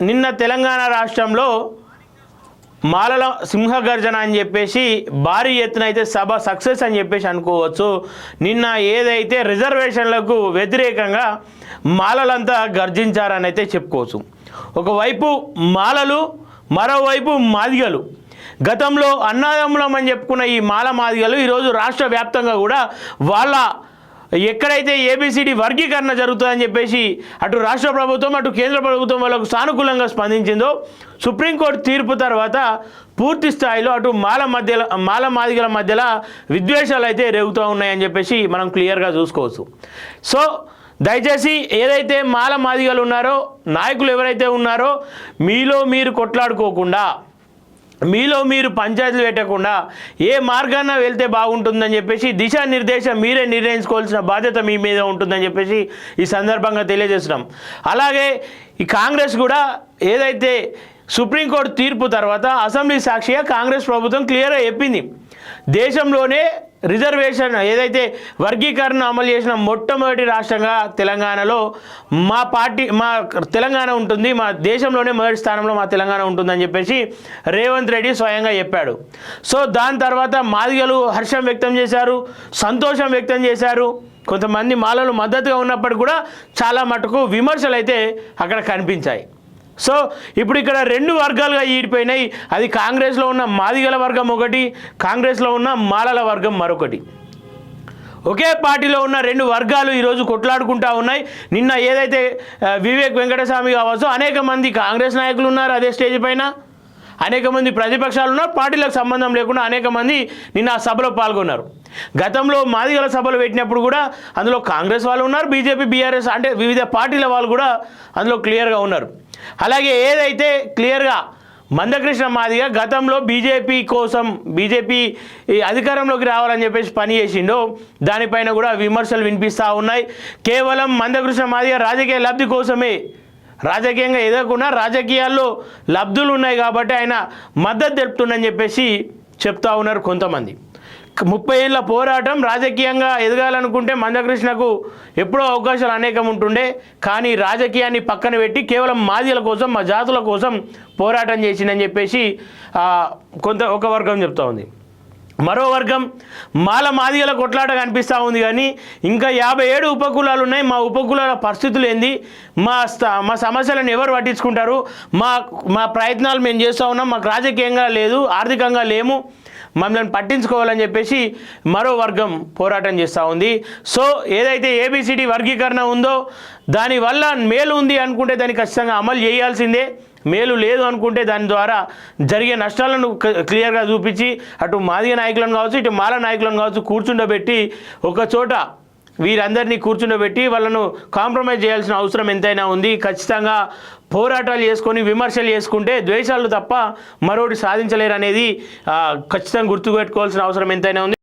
నిన్న తెలంగాణ రాష్ట్రంలో మాలల సింహగర్జన అని చెప్పేసి భారీ ఎత్తున అయితే సభ సక్సెస్ అని చెప్పేసి అనుకోవచ్చు. నిన్న ఏదైతే రిజర్వేషన్లకు వ్యతిరేకంగా మాలలంతా గర్జించారని అయితే చెప్పుకోవచ్చు. ఒకవైపు మాలలు, మరోవైపు మాదిగలు. గతంలో అన్నదమ్ములం అని చెప్పుకున్న ఈ మాల మాదిగలు ఈరోజు రాష్ట్ర వ్యాప్తంగా కూడా వాళ్ళ ఎక్కడైతే ఏబిసిడి వర్గీకరణ జరుగుతుందని చెప్పేసి అటు రాష్ట్ర ప్రభుత్వం అటు కేంద్ర ప్రభుత్వం వాళ్ళకు సానుకూలంగా స్పందించిందో, సుప్రీంకోర్టు తీర్పు తర్వాత పూర్తి స్థాయిలో అటు మాల మాదిగల మధ్యలో విద్వేషాలు అయితే రేగుతూ ఉన్నాయని చెప్పేసి మనం క్లియర్గా చూసుకోవచ్చు. సో దయచేసి ఏదైతే మాల మాదిగలు ఉన్నారో, నాయకులు ఎవరైతే ఉన్నారో, మీలో మీరు కొట్లాడుకోకుండా, మీలో మీరు పంచాయతీలు పెట్టకుండా ఏ మార్గాన వెళ్తే బాగుంటుందని చెప్పేసి దిశానిర్దేశం మీరే నిర్ణయించుకోవాల్సిన బాధ్యత మీ మీద ఉంటుందని చెప్పేసి ఈ సందర్భంగా తెలియజేస్తున్నాం. అలాగే ఈ కాంగ్రెస్ కూడా ఏదైతే సుప్రీంకోర్టు తీర్పు తర్వాత అసెంబ్లీ సాక్షిగా కాంగ్రెస్ ప్రభుత్వం క్లియర్గా చెప్పింది, దేశంలోనే రిజర్వేషన్ ఏదైతే వర్గీకరణ అమలు చేసిన మొట్టమొదటి రాష్ట్రంగా తెలంగాణలో మా తెలంగాణ ఉంటుంది, మా దేశంలోనే మొదటి స్థానంలో మా తెలంగాణ ఉంటుందని చెప్పేసి రేవంత్ రెడ్డి స్వయంగా చెప్పాడు. సో దాని తర్వాత మాదిగలు హర్షం వ్యక్తం చేశారు, సంతోషం వ్యక్తం చేశారు. కొంతమంది మాలలు మద్దతుగా ఉన్నప్పటికీ కూడా చాలా మటుకు విమర్శలు అయితే అక్కడ కనిపించాయి. సో ఇప్పుడు ఇక్కడ రెండు వర్గాలుగా ఈడిపోయినాయి. అది కాంగ్రెస్లో ఉన్న మాదిగల వర్గం ఒకటి, కాంగ్రెస్లో ఉన్న మాలల వర్గం మరొకటి. ఒకే పార్టీలో ఉన్న రెండు వర్గాలు ఈరోజు కొట్లాడుకుంటూ ఉన్నాయి. నిన్న ఏదైతే వివేక్ వెంకటస్వామి కావచ్చు, అనేక మంది కాంగ్రెస్ నాయకులు ఉన్నారు అదే స్టేజ్ పైన, అనేక మంది ప్రతిపక్షాలు ఉన్నారు, పార్టీలకు సంబంధం లేకుండా అనేక మంది నిన్న ఆ సభలో పాల్గొన్నారు. గతంలో మాదిగల సభలు పెట్టినప్పుడు కూడా అందులో కాంగ్రెస్ వాళ్ళు ఉన్నారు, బీజేపీ, బీఆర్ఎస్ అంటే వివిధ పార్టీల వాళ్ళు కూడా అందులో క్లియర్గా ఉన్నారు. అలాగే ఏదైతే క్లియర్గా మందకృష్ణ మాదిగ గతంలో బీజేపీ అధికారంలోకి రావాలని చెప్పేసి పని చేసిండో దానిపైన కూడా విమర్శలు వినిపిస్తూ ఉన్నాయి. కేవలం మందకృష్ణ మాదిగ రాజకీయ లబ్ధి కోసమే, రాజకీయంగా ఎదగకుండా రాజకీయాల్లో లబ్ధులు ఉన్నాయి కాబట్టి ఆయన మద్దతు తెలుపుతుందని చెప్పేసి చెప్తా ఉన్నారు కొంతమంది. 30 ఏళ్ళ పోరాటం, రాజకీయంగా ఎదగాలనుకుంటే మందకృష్ణకు ఎప్పుడో అవకాశాలు అనేకం ఉంటుండే, కానీ రాజకీయాన్ని పక్కన పెట్టి కేవలం మాదిగల కోసం, మా జాతుల కోసం పోరాటం చేసిందని చెప్పేసి ఒక వర్గం చెప్తా ఉంది. మరో వర్గం మాదిగల కొట్లాట కనిపిస్తూ ఉంది. కానీ ఇంకా 57 ఉపకులాలు ఉన్నాయి, మా ఉపకులాల పరిస్థితులు ఏంది, మా సమస్యలను ఎవరు పట్టించుకుంటారు, మా ప్రయత్నాలు మేము చేస్తూ ఉన్నాం, మాకు రాజకీయంగా లేదు, ఆర్థికంగా లేము, మమ్మల్ని పట్టించుకోవాలని చెప్పేసి మరో వర్గం పోరాటం చేస్తూ ఉంది. సో ఏదైతే ఏబిసిడి వర్గీకరణ ఉందో దానివల్ల మేలు ఉంది అనుకుంటే దాన్ని ఖచ్చితంగా అమలు చేయాల్సిందే, మేలు లేదు అనుకుంటే దాని ద్వారా జరిగే నష్టాలను క్లియర్గా చూపించి అటు మాదిగ నాయకులను కావచ్చు, ఇటు మాల నాయకులను కావచ్చు కూర్చుండబెట్టి ఒక చోట వీరందరినీ కూర్చుండబెట్టి వాళ్ళను కాంప్రమైజ్ చేయాల్సిన అవసరం ఎంతైనా ఉంది. ఖచ్చితంగా పోరాటాలు చేసుకొని విమర్శలు చేసుకుంటే ద్వేషాలు తప్ప మరొకటి సాధించలేరు అనేది ఖచ్చితంగా గుర్తుపెట్టుకోవాల్సిన అవసరం ఎంతైనా ఉంది.